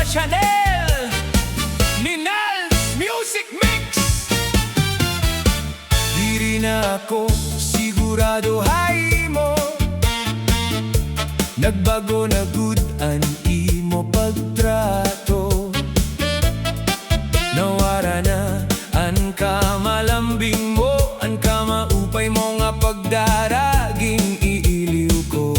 Chanel Ninal's Music Mix. Diri na ako sigurado hay mo, nagbago na good an imo pagtrato. Nawara na an kamalambing mo, an kamaupay mo nga pagdaraging iiliw ko.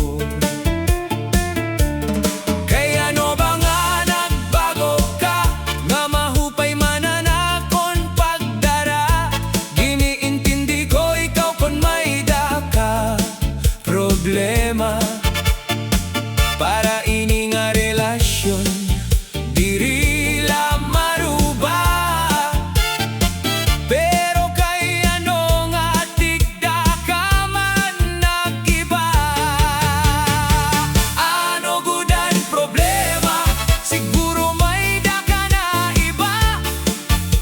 Kaya no ba nga nagbago ka, nga mahupay mananakon pagdara. Giniintindi ko ikaw kon may daka problema. Para ini nga relasyon diri la maruba. Pero kay ano nga tigda ka man nagiba. Ano gudan problema, siguro may daka na iba.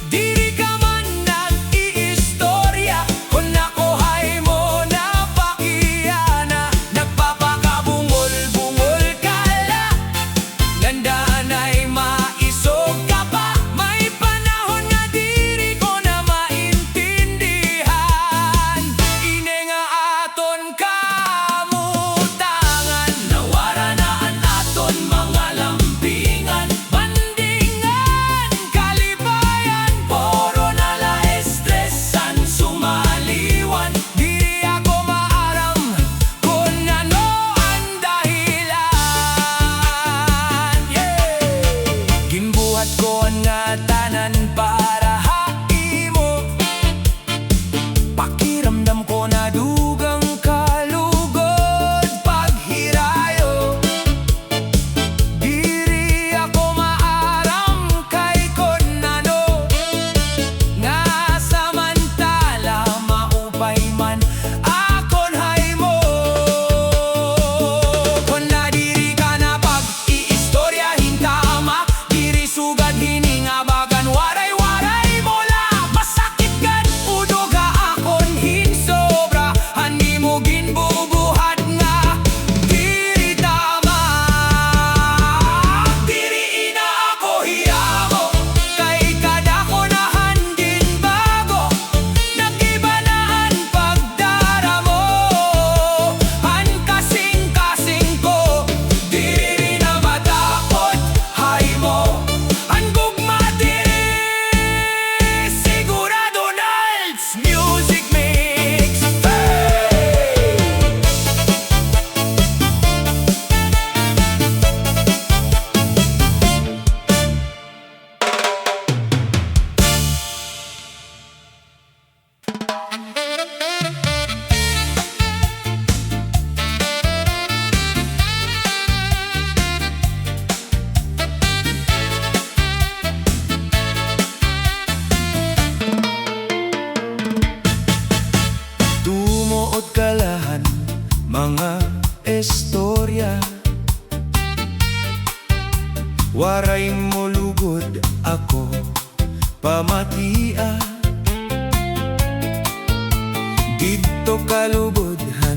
Diri ka man nag-iistorya, kung nakuhay mo na pakiyana. Nagpapakabungol-bungol ka la, nandaan ay maisog ka pa. May panahon nga diri ko na maintindihan. Ine nga aton kamutangan, nawara na an aton mga lambingan. Bandingan, kalibayan, puro na la estresan sumaliwan. Diri ako maaram kung ano ang dahilan. Gimbuhat ko ang nga tanan para haimo. Pakiramdam ko na dugang kalugod paghirayo. Diri ako maaram kay kon ano, nga samantala maupay man akon haymo. Kon na diri ka na pag-iistoryahin tama, diri sugad hiningabagan waray-waray mo la. Masakit gan udoga akon hinsobra, hani mo ginbubuhat nga diri tama. Diri ina ako hiyamo, kay kada ko nahan ginbago. Nagiba na an pagdara mo, an kasing-kasing ko. Diri na matakot hay mo, an gugma diri sigurado Nal's Music Mix. Tumuod kalahan mga estorya, waray mo lugod ako pamatia. Dito kalubodhan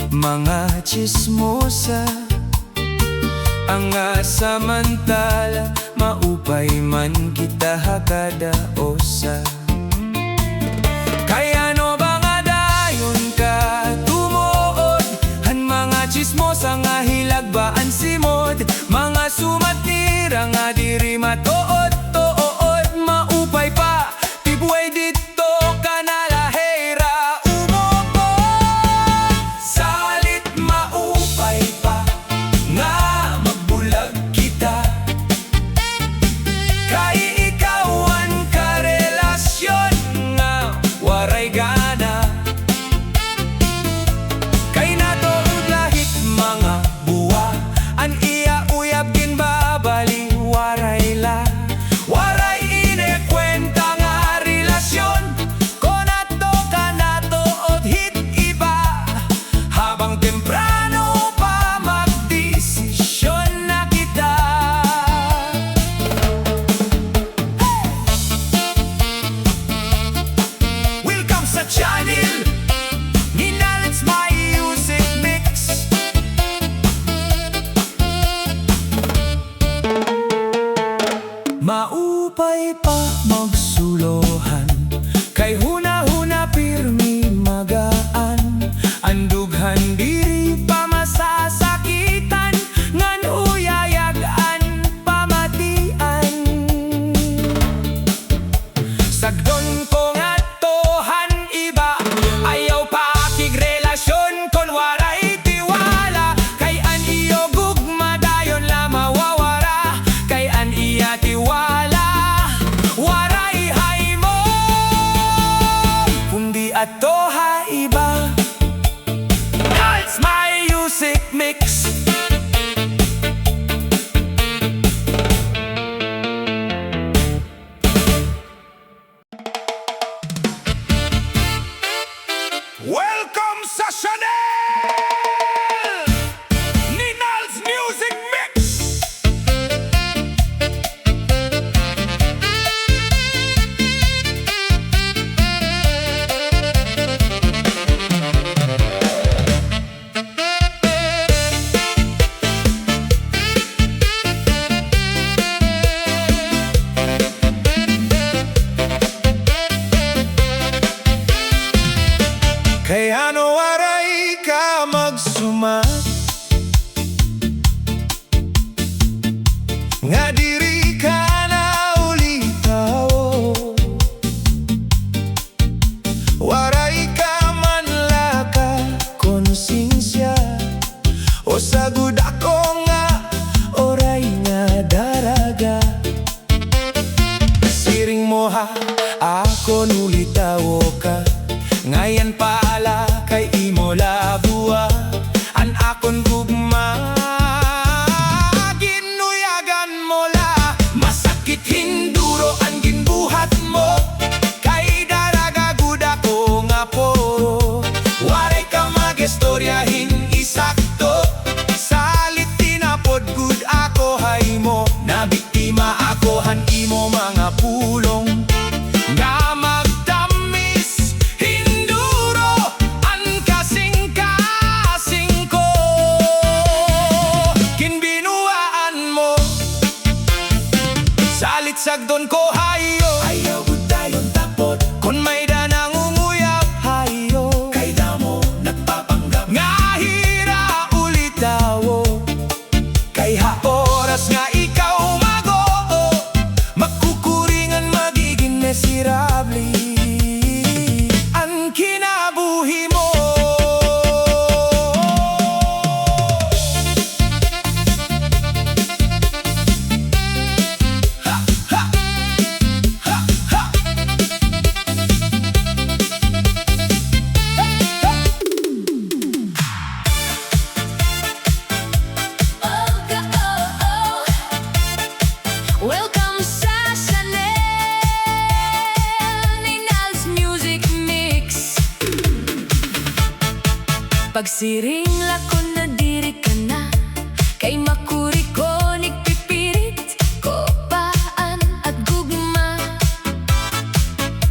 mga chismosa, ang samantala maupay man kita hakada osa. Kaya no ba nga dayon ka tumuod, han mga chismosa nga hilagbaan simod. Mga sumatira nga diri matuod-tuod, maupay pa tibuay dito ka nalahera umupod. Salit maupay pa nga magbulag kita, kay ikaw ang karelasyon. sa Chanel! Ninal's Music Mix! Kaya no waray ka magsuma nga diri ka na ulitaw. Waray ka manlaka konsensya o sagud ako nga oray nga daraga. Siring mo ha ako nulitaw ka ngayon paala kay imo labua an akon gugma. Ginuyagan mo la masakit hinduro ang ginbuhat mo kay daraga gud ako nga poro. Waray ka magestoryahin isakto salit tinapod gud ako hay mo na biktima ako han imo mga pulong nga magtamis hinduro ang kasing-kasing ko. Kinbinuaan mo salit sagdon ko hayo ayaw gud dayon tapot kun may danang umuyap hayo kay damo nagpapanggap nga hira ulit dawo kay ha oras nga ikaw mag-oo magkukuringan magiging miserable ang kinabuhi mo. Ha, ha, ha, ha. Welcome sa Chanel, Ninal's Music Mix. Pagsiring lako na diri ka na, kay makuri ko nigpipirit ko paan at gugma.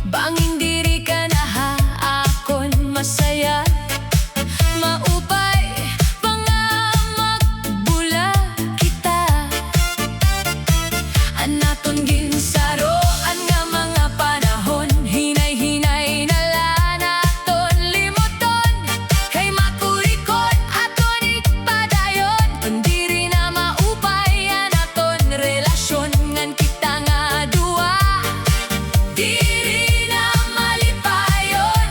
Banging diri ka na ha, akon masaya. Maupay, pangamag-bula kita. Anaton ginsaroan nga mga panahon hinay-hinay na lanaton limuton kay makurikon aton ikpadayon pandiri na maupay anaton relasyon ngan kita nga duwa diri na malipayon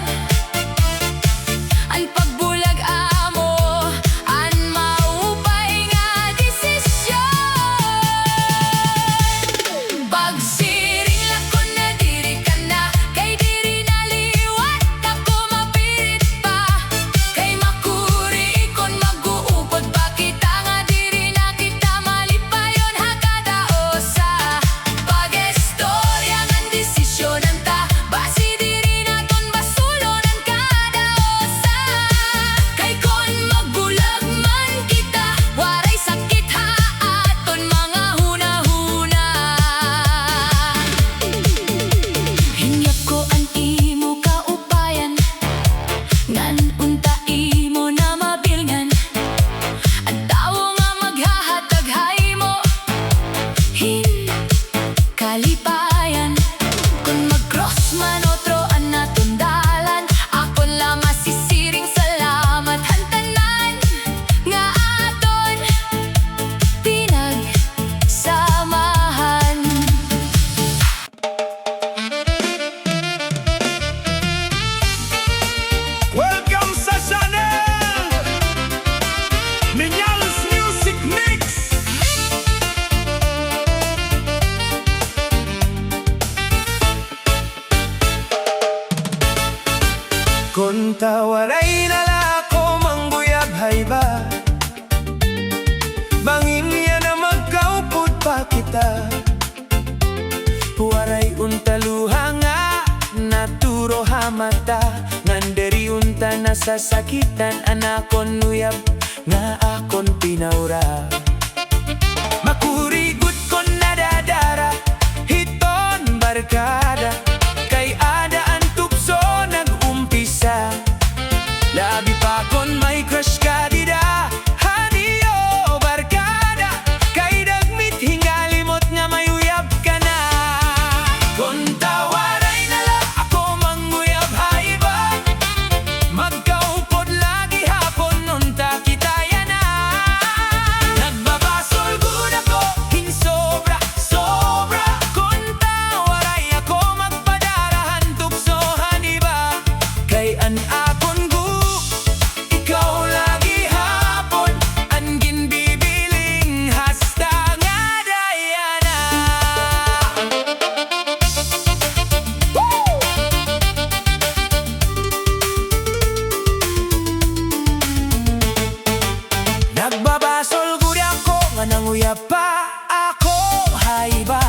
ang pagbulag amo an maupay nga desisyon. Pagsiring lako na diri ka na, kay diri naliwat ako mapirit pa. Kay makuri kon mag-uupod pa kita nga diri na kita malipayon hakadaosa. Pag-estorya ngan desisyonan ta, basi diri naton basulonan kadaosa. Kay kon magbulag man kita, waray sakit ha aton mga hunahuna. Hinyap ko ang imo kaupayan ngan unta imo na mabilngan ang tawo nga maghahatag hay mo hin kalipayan kun mag-cross man otro an naton dalan akon la masisiring salamat hantanan nga aton pinagsamahan. Welcome sa Chanel! Ninal's Music Mix! Kung tawaray nala ko mangguyab hayba bangin niya na magkaupod pa kita. Waray unta luha nga naturo hamata nganderi unta na nasasakitan anakon uyab nga akon pinaura. Makurigod kon nadadara hiton barkada kay ada ang tukso nag-umpisa. Labi pa kon may crush ka dida haniyo barkada kay dagmit hingalimot nga may uyab ka na. Kon tawaray na lang ako manguyab haiba magkaupod lagi hapon unta kitaya na. Nagbabasol gud ako hinsobra sobra kon tawaray ako magpadarahan tuksohan iba kay an akon gu ikaw lagi hapon ang ginbibiling hasta nga dayana. Nagbabasol gud ako nga nanguyab pa ako haiba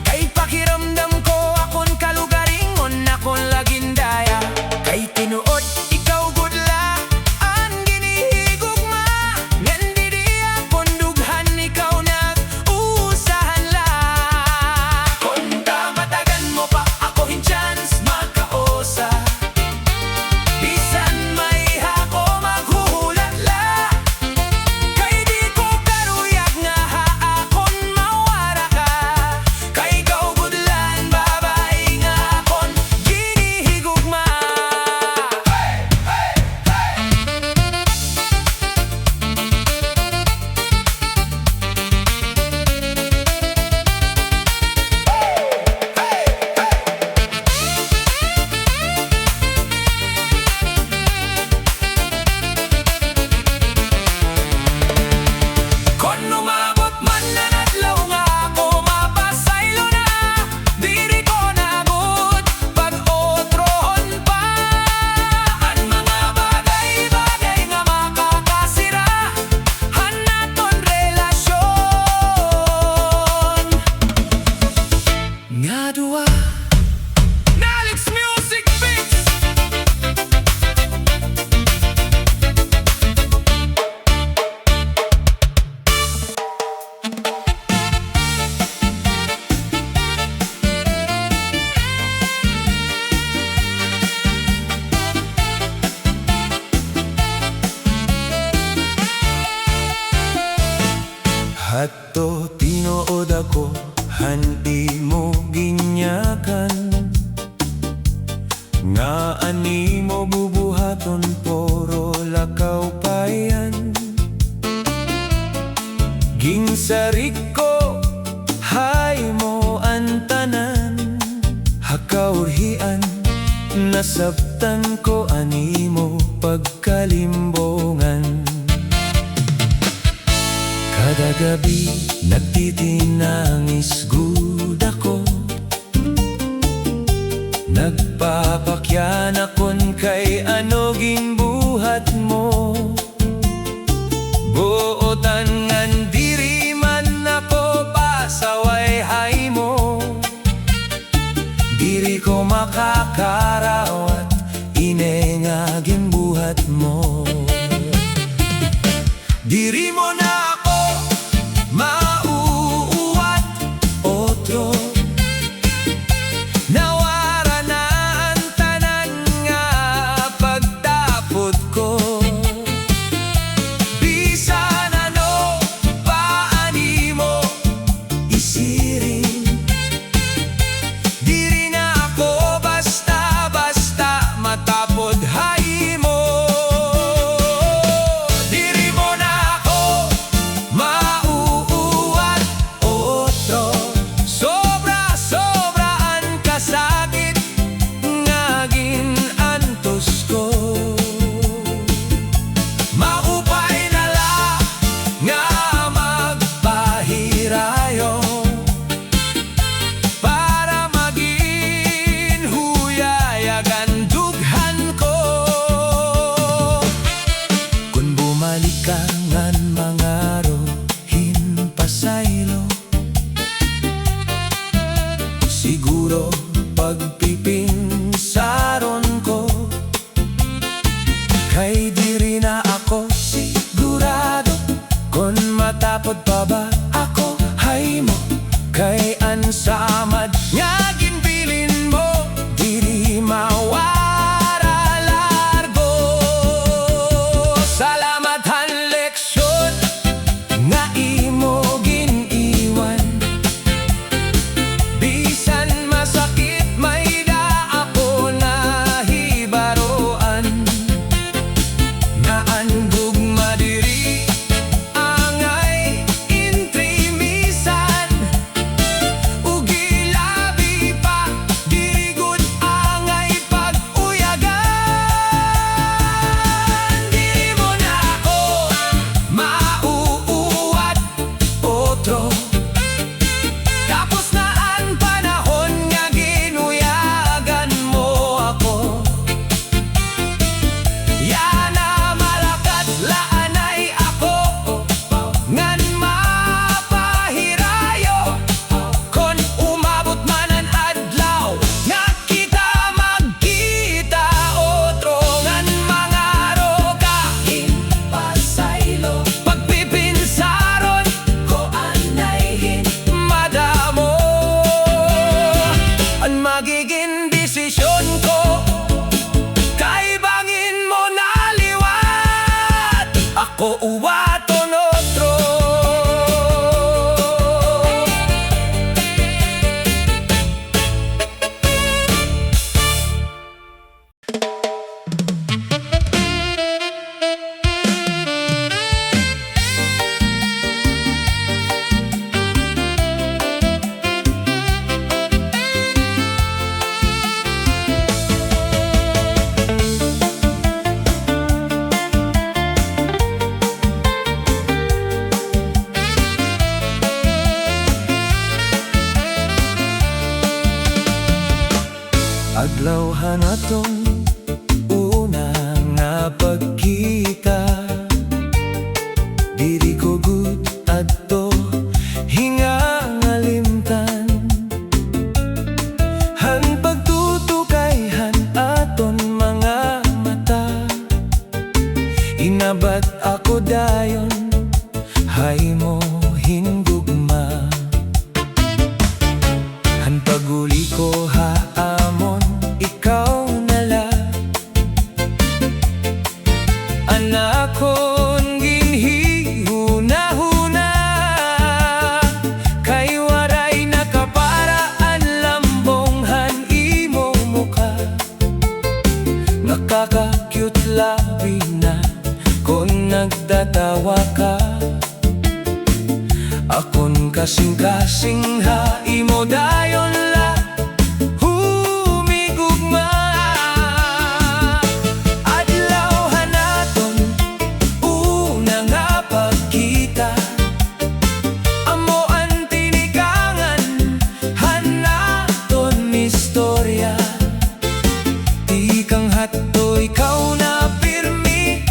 kay pakiramdam ko akon kalugaringon akon lagindaya kay tinuod ikaw gud la ang ginihigugma ngan didi akon dughan ikaw nag-usahan la. Kon matagan mo pa ako hin chance magkaosa bisan may hako maghuhulat la kay di ko karuyag nga haakon mawara ka kay ikaw gudlan babae nga akon ginihigugma. Kon umabot man na nadlaw nga ako mapasaylo na diri ko nagut pag-otrohon pa ang mga bagay-bagay nga makakasira hanaton relasyon nga duwa. Nalix Music Mix. Hatto tinuod ako handi mo ginyakan nga ani mo bubuhaton poro lakaw payan ginsarik ko hay mo ang tanan hakaurhian nasabtan ko ani mo pagkalimbongan. Kada gabi nagtitinangis gud ako nagpapakyan akon kay ano ginbuhat mo buotan ngan diri man ako pasaway hay mo diri ko makakarawat ine nga ginbuhat mo. Diri mo na ako mauuwat otro nawara na ang tanan nga pagtapot ko bisan ano paani mo isirin diri na ako basta-basta matapod hay mo. Diri mo na ako kay diri na ako sigurado. Kon matapod pa ba ako hay mo, kay ansamad nga ginbilin mo, diri mawara largo. Salamat han leksyon nga imo giniwan, bisan masakit may da ako nahibaroan. Nga andug madiri angay intrimisan, ugi labi pa dirigud angay pag-uyagan. Diri mo na ako mauuwat otro, tapos na ang panahon nga ginuyagan mo ako. Yana malakat laanay ako ngan mapahirayo, kon umabot man ang adlaw nga kita magkita otro. Ngan mga rogahin pasaylo, pagpipinsaron ko anayhin madamo. Ang magiging desisyon ko kay bangin mo naliwat, ako uwaton otro. Adlaw hanatong una nga pagkita, diri ko gud adto hinga ngalimtan. Han pagtutukayhan aton mga mata, inabat ako dayon hay mo hingugma. Han paguli ko haamon ikaw nala, anakon ginhihuna-huna, kay waray nakaparaan lambong han imong muka. Nakaka-cute labi na kon nagtatawa ka, akon kasing-kasing ha imo dayon la humigugma. Adlaw hanaton una nga pagkita, amo ang tinikangan hanaton istorya. Di kang hatto ikaw na pirmi,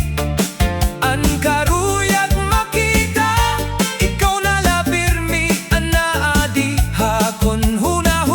an karuyag makita, ikaw na la pirmi, an naadi hakon huna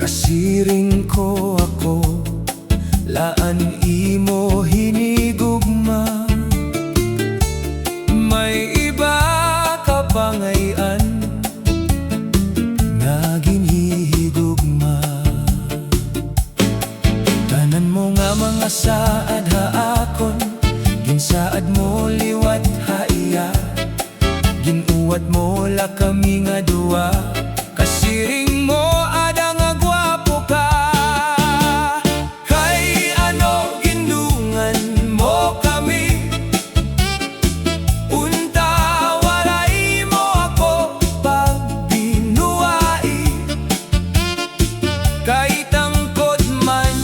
Kasiring ko ako, laan imo hinigugma. May iba ka pa ngayon nga ginhihigugma. Tanan mo nga mga saad haakon, ginsaad mo liwat haiya, ginuwat mo la kami nga duwa. Kasiring mo ada nga gwapo ka, kay ano gindungan mo kami. Unta walay mo ako pag binuai, kay tangkod man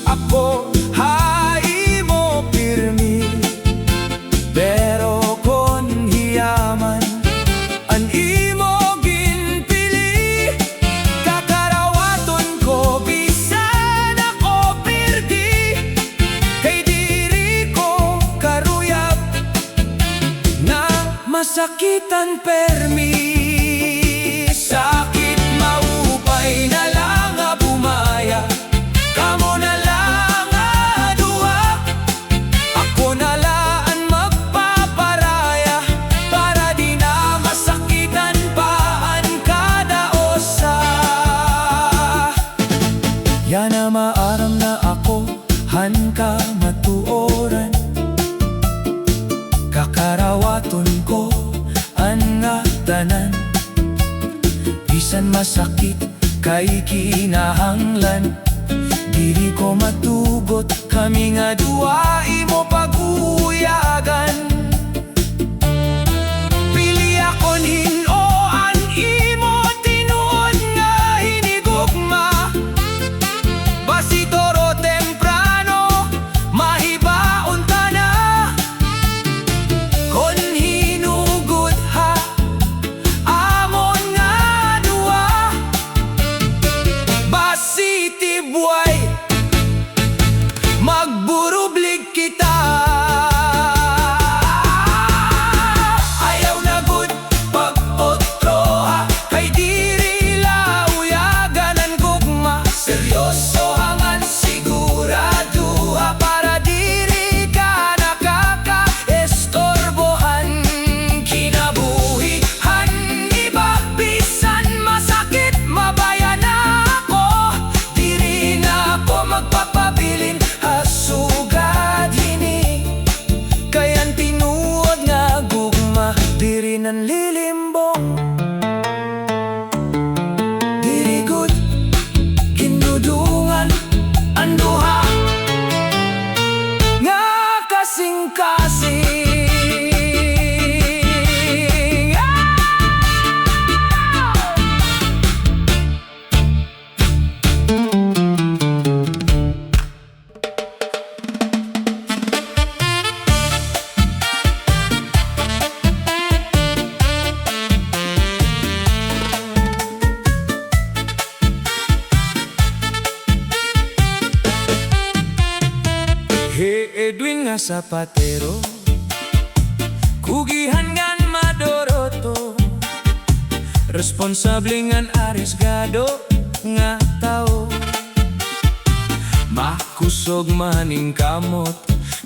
ako hai mo pirmi. Pero kon hiyaman an imo ginpili, kakarawaton ko bisan ako pirdi. Kay diri ko karuyab na masakitan permi. Sakit maupay na lang nga bumaya, kamo na lang nga duha, ako na laan magpaparaya, para di na masakitan pa ang kada osa. Yana maaram na ako, han ka matuoran, kakarawaton ko ang nga tanan. Bisan masakit kay kinahanglan, dili ko matugot kami nga duwa imo pag-uyagan. Pili akon hinoan imo tinuod nga hinigugma. Basi toro temprano mahibaon ta na, kon hinugod ha amon nga duwa. Basi tibuay magburublig kita, ayaw na gud pag-otro ha, kay diri lauyagan ang gugma. Seryoso hangan sigurado ha, para diri ka nakaka-estorbohan. Kinabuhihan iba bisan masakit mabayan ako, diri na ako magpapabilin hasugad hini. Kayan tinuod nga gugma, diri nan lilimbong, diri gud ginudungan ang duha nga kasing-kasing. He Edwin nga sapatero, kugihan ngan madoroto, responsable ngan arisgado nga tao. Makusog maning kamot,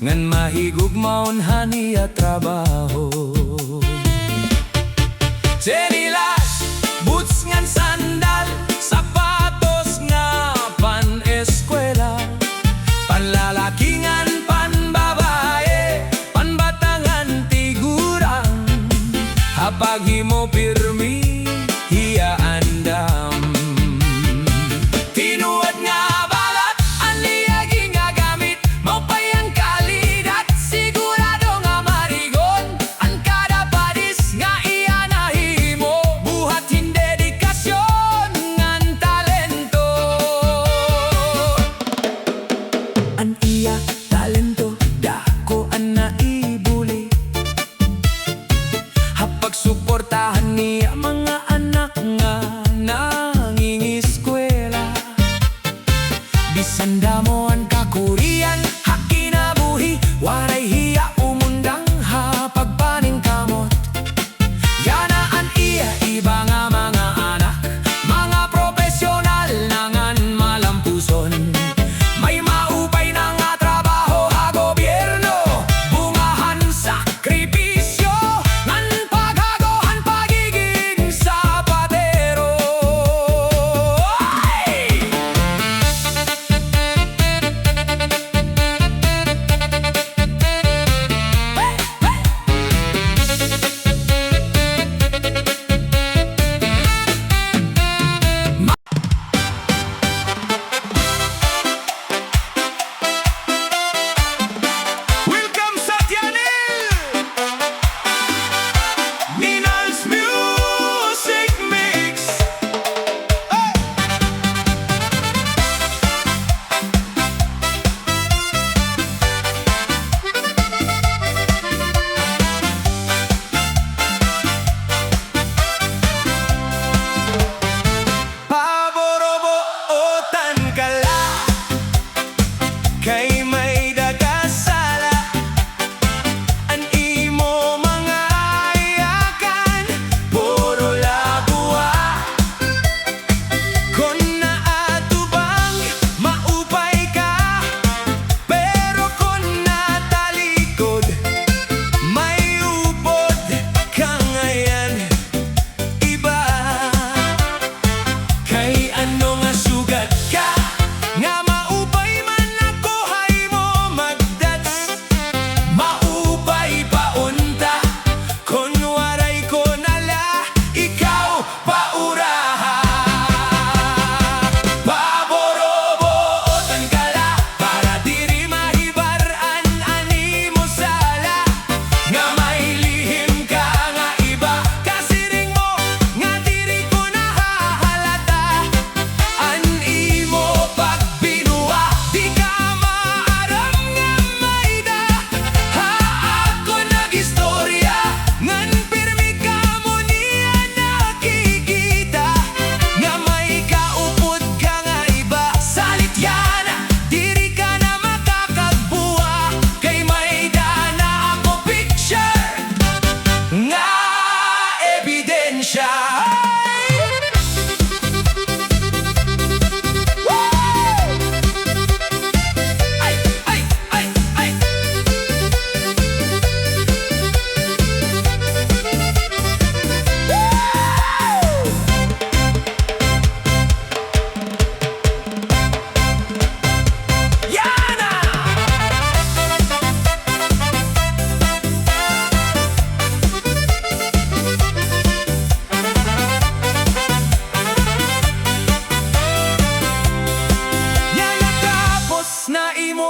ngan mahigugmaon haniya trabaho. Senilas, boots ngan sandal, sapatos nga pan-eskwela, panlalaki ngan panbabae, panbatangan tigurang, hapag himo pirmi hiya andam. Tinuod nga balat ang liyagi nga gamit, maupayang kalidad, sigurado nga marigon ang kada padis nga iya nahimo. Buhat hindi dedikasyon ngan talento, an iya talento dako an naibuli. Hapag suportahan niya mga anak nga nangingiskwela, bisan damo ang kakurian hakinabuhi, waray hiya umundang ha pagpaning kamot. Yana an iya iba nga mga anak, mga profesional nangan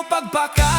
pagpaka